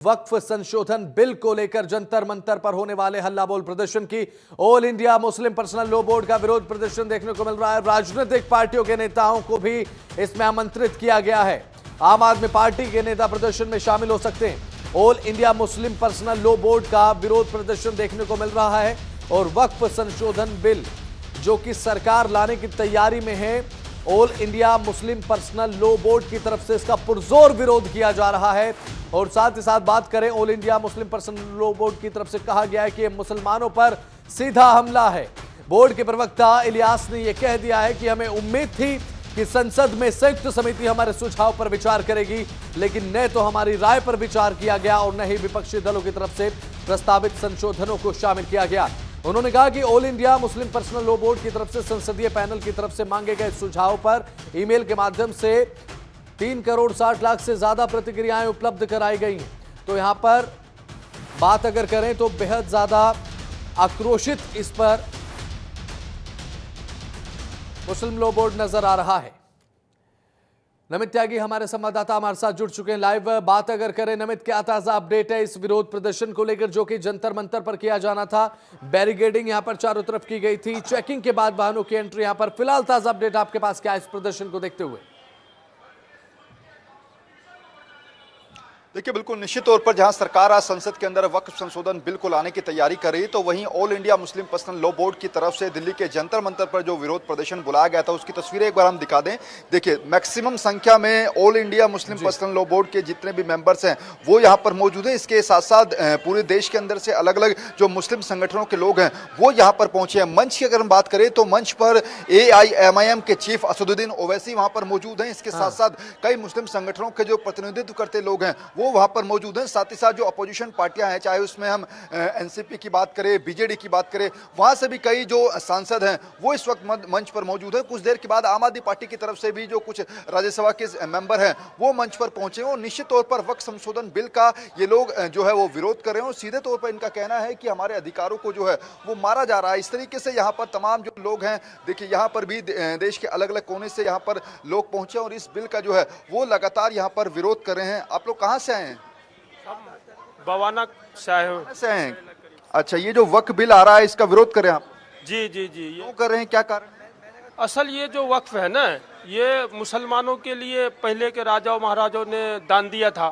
वक्फ संशोधन बिल को लेकर जंतर मंतर पर होने वाले हल्ला बोल प्रदर्शन की all India Muslim personal law board का विरोध प्रदर्शन देखने को मिल रहा है। राजनीतिक पार्टियों के नेताओं को भी इसमें आमंत्रित किया गया है। आम आदमी पार्टी के नेता प्रदर्शन में शामिल हो सकते हैं। All India Muslim personal law board का विरोध प्रदर्शन देखने को मिल रहा है और वक्फ संशोधन बिल जो कि सरकार लाने की तैयारी में है, all India Muslim personal law board की तरफ से इसका पुरजोर विरोध किया जा रहा है। और साथ ही साथ बात करें, all India Muslim personal law board की तरफ से कहा गया है कि यह मुसलमानों पर सीधा हमला है। बोर्ड के प्रवक्ता इलियास ने यह कह दिया है कि हमें उम्मीद थी कि संसद में संयुक्त समिति हमारे सुझाव पर विचार करेगी, लेकिन न तो हमारी राय पर विचार किया गया और न ही विपक्षी दलों की तरफ से प्रस्तावित संशोधनों को शामिल किया गया। उन्होंने कहा कि all India Muslim personal law board की तरफ से संसदीय पैनल की तरफ से मांगे गए सुझाव पर ईमेल के माध्यम से 3 करोड़ 60 लाख से ज्यादा प्रतिक्रियाएं उपलब्ध कराई गई हैं। तो यहां पर बात अगर करें तो बेहद ज्यादा आक्रोशित इस पर मुस्लिम लॉ बोर्ड नजर आ रहा है। नमित त्यागी हमारे संवाददाता हमारे साथ जुड़ चुके हैं लाइव। बात अगर करें नमित, क्या ताजा अपडेट है इस विरोध प्रदर्शन को लेकर जो कि जंतर मंतर पर किया जाना था? बैरिकेडिंग यहां पर चारों तरफ की गई थी, चेकिंग के बाद वाहनों की एंट्री यहां पर। फिलहाल ताजा अपडेट आपके पास क्या है इस प्रदर्शन को देखते हुए? देखिए, बिल्कुल निश्चित तौर पर जहां सरकार आज संसद के अंदर वक्फ संशोधन बिल को लाने की तैयारी कर रही, तो वहीं all India Muslim personal law board की तरफ से दिल्ली के जंतर मंतर पर जो विरोध प्रदर्शन बुलाया गया था उसकी तस्वीरें एक बार हम दिखा दें। देखिए, मैक्सिमम संख्या में all India Muslim personal law board के जितने भी मेंबर्स हैं वो यहाँ पर मौजूद हैं। इसके साथ साथ पूरे देश के अंदर से अलग अलग जो मुस्लिम संगठनों के लोग हैं वो यहाँ पर पहुंचे हैं। मंच की अगर हम बात करें तो मंच पर AIMIM के चीफ असदुद्दीन ओवैसी वहां पर मौजूद हैं। इसके साथ साथ कई मुस्लिम संगठनों के जो प्रतिनिधित्व करते लोग हैं वो वहां पर मौजूद हैं। साथ ही साथ जो अपोजिशन पार्टियां हैं, चाहे उसमें हम एनसीपी की बात करें, बीजेडी की बात करें, वहां से भी कई जो सांसद हैं वो इस वक्त मंच पर मौजूद हैं। कुछ देर के बाद आम आदमी पार्टी की तरफ से भी जो कुछ राज्यसभा के मेंबर हैं वो मंच पर पहुंचे और निश्चित तौर पर वक्फ संशोधन बिल का ये लोग जो है वो विरोध कर रहे हैं और सीधे तौर पर इनका कहना है कि हमारे अधिकारों को जो है वो मारा जा रहा है। इस तरीके से यहाँ पर तमाम जो लोग हैं, देखिए यहाँ पर भी देश के अलग अलग कोने से यहाँ पर लोग पहुंचे और इस बिल का जो है वो लगातार यहाँ पर विरोध कर रहे हैं। आप लोग कहाँ से आए हैं? बवाना से हैं। अच्छा, ये जो वक्फ बिल आ रहा है इसका विरोध कर रहे हैं आप? जी जी जी। क्यों कर रहे हैं, क्या कारण? असल ये जो वक्फ है ना, ये मुसलमानों के लिए पहले के राजाओं महाराजाओं ने दान दिया था,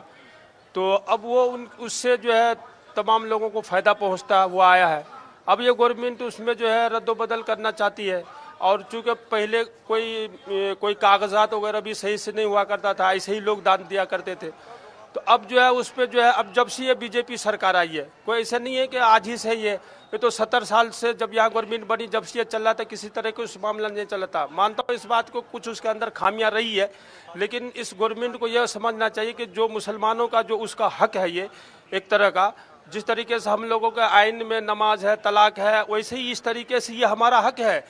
तो अब वो उससे जो है तमाम लोगों को फायदा पहुंचता हुआ आया है। अब ये गवर्नमेंट उसमें जो है रद्दोबदल करना चाहती है और चूंकि पहले कोई कागजात वगैरह भी सही से नहीं हुआ करता था, ऐसे ही लोग दान दिया करते थे। तो अब जो है उस पर जो है, अब जब से ये बीजेपी सरकार आई है, कोई ऐसा नहीं है कि आज ही से ये तो 70 साल से जब यहाँ गवर्नमेंट बनी जब से ये चल रहा था, किसी तरह का उस मामला नहीं चला था। मानता हूँ इस बात को, कुछ उसके अंदर खामियां रही है, लेकिन इस गवर्नमेंट को यह समझना चाहिए कि जो मुसलमानों का जो उसका हक है, ये एक तरह का जिस तरीके से हम लोगों के आइन में नमाज है, तलाक है, वैसे ही इस तरीके से ये हमारा हक है।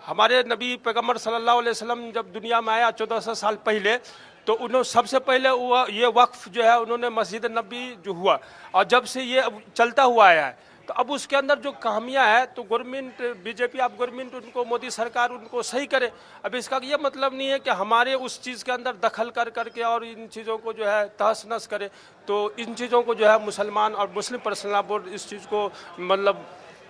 हमारे नबी पैगम्बर सल्लल्लाहु अलैहि वसल्लम जब दुनिया में आया 1400 साल पहले, तो उन्होंने सबसे पहले ये वक्फ जो है उन्होंने मस्जिद नबी जो हुआ और जब से ये चलता हुआ आया है, तो अब उसके अंदर जो खामियां है तो गवर्नमेंट बीजेपी अब गवर्नमेंट उनको, मोदी सरकार उनको सही करे। अब इसका ये मतलब नहीं है कि हमारे उस चीज़ के अंदर दखल कर करके और इन चीज़ों को जो है तहस नहस करे। तो इन चीज़ों को जो है मुसलमान और मुस्लिम पर्सनल लॉ बोर्ड इस चीज़ को मतलब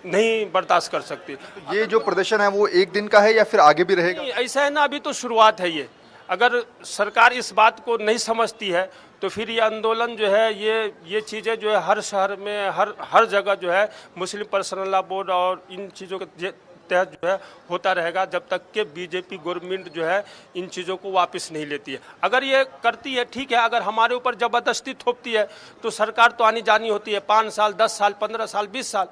नहीं बर्दाश्त कर सकती। ये जो प्रदर्शन है वो एक दिन का है या फिर आगे भी रहेगा? ऐसा है ना, अभी तो शुरुआत है। ये अगर सरकार इस बात को नहीं समझती है तो फिर ये आंदोलन जो है ये चीज़ें जो है हर शहर में हर जगह जो है मुस्लिम पर्सनल लॉ बोर्ड और इन चीज़ों के तहत जो है होता रहेगा जब तक कि बीजेपी गवर्नमेंट जो है इन चीज़ों को वापस नहीं लेती है। अगर ये करती है ठीक है, अगर हमारे ऊपर ज़बरदस्ती थोपती है तो सरकार तो आनी जानी होती है, 5 साल 10 साल 15 साल 20 साल,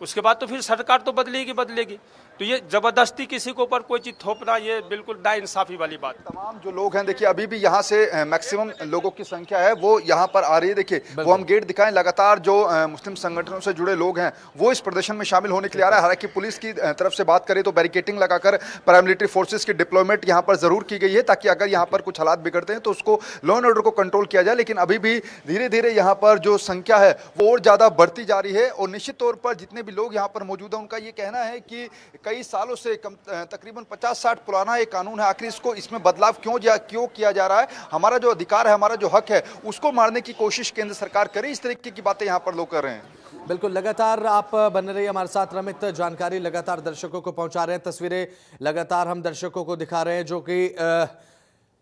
उसके बाद तो फिर सरकार तो बदलेगी। तो ये जबरदस्ती किसी के ऊपर कोई चीज थोपना ये बिल्कुल नाइंसाफी वाली बात। तमाम जो लोग हैं, देखिए अभी भी यहाँ से मैक्सिमम लोगों की संख्या है वो यहाँ पर आ रही है। देखिए वो हम गेट दिखाएं, लगातार जो मुस्लिम संगठनों से जुड़े लोग हैं वो इस प्रदर्शन में शामिल होने के लिए आ रहा है। हालांकि पुलिस की तरफ से बात करें तो बैरिकेटिंग लगाकर पैरामिलिट्री फोर्सेस की डिप्लॉयमेंट यहाँ पर जरूर की गई है ताकि अगर यहाँ पर कुछ हालात बिगड़ते हैं तो उसको लॉ एंड ऑर्डर को कंट्रोल किया जाए। लेकिन अभी भी धीरे धीरे यहाँ पर जो संख्या है वो और ज्यादा बढ़ती जा रही है और निश्चित तौर पर जितने भी लोग यहाँ पर मौजूद हैं उनका ये कहना है कि कई सालों से तकरीबन 50-60 पुराना एक कानून है, आखिर इसमें बदलाव क्यों किया जा रहा है? हमारा जो अधिकार है, हमारा जो हक है, उसको मारने की कोशिश केंद्र सरकार करे, इस तरीके की बातें यहाँ पर लोग कर रहे हैं। बिल्कुल, लगातार आप बने रहिए हमारे साथ। रमित जानकारी लगातार दर्शकों को पहुंचा रहे हैं, तस्वीरें लगातार हम दर्शकों को दिखा रहे हैं, जो कि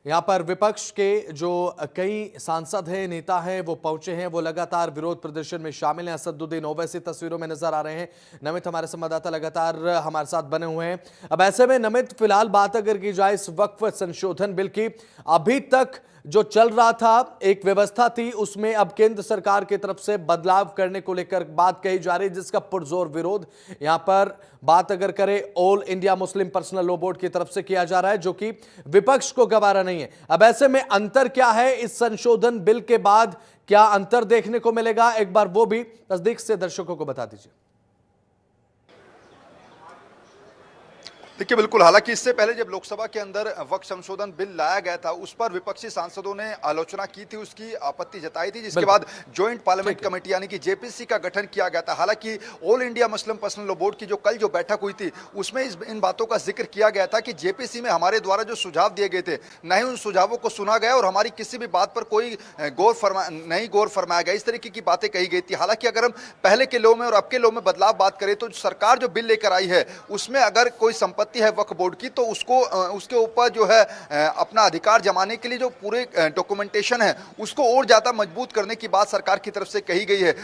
यहाँ पर विपक्ष के जो कई सांसद हैं, नेता हैं, वो पहुंचे हैं, वो लगातार विरोध प्रदर्शन में शामिल हैं। असदुद्दीन ओवैसी तस्वीरों में नजर आ रहे हैं। नमित हमारे संवाददाता लगातार हमारे साथ बने हुए हैं। अब ऐसे में नमित, फिलहाल बात अगर की जाए इस वक्फ संशोधन बिल की, अभी तक जो चल रहा था, एक व्यवस्था थी, उसमें अब केंद्र सरकार की तरफ से बदलाव करने को लेकर बात कही जा रही है, जिसका पुरजोर विरोध यहां पर बात अगर करें all India Muslim personal law board की तरफ से किया जा रहा है, जो कि विपक्ष को गवारा नहीं है। अब ऐसे में अंतर क्या है इस संशोधन बिल के बाद, क्या अंतर देखने को मिलेगा, एक बार वो भी नजदीक से दर्शकों को बता दीजिए। देखिए, बिल्कुल, हालांकि इससे पहले जब लोकसभा के अंदर वक्फ संशोधन बिल लाया गया था, उस पर विपक्षी सांसदों ने आलोचना की थी, उसकी आपत्ति जताई थी, जिसके बाद ज्वाइंट पार्लियामेंट कमेटी यानी कि जेपीसी का गठन किया गया था। हालांकि all India Muslim personal law board की जो बैठक हुई थी, उसमें इन बातों का जिक्र किया गया था कि जेपीसी में हमारे द्वारा जो सुझाव दिए गए थे, न ही उन सुझावों को सुना गया और हमारी किसी भी बात पर कोई गौर फरमाया गया, इस तरीके की बातें कही गई थी। हालांकि अगर हम पहले के लॉ में और अब के लॉ में बदलाव बात करें, तो सरकार जो बिल लेकर आई है, उसमें अगर कोई संपत्ति है वक्फ बोर्ड की, तो उसके ऊपर जो है अपना अधिकार जमाने के लिए जो पूरे डॉक्यूमेंटेशन है, उसको और ज्यादा मजबूत करने की बात सरकार की तरफ से कही गई है।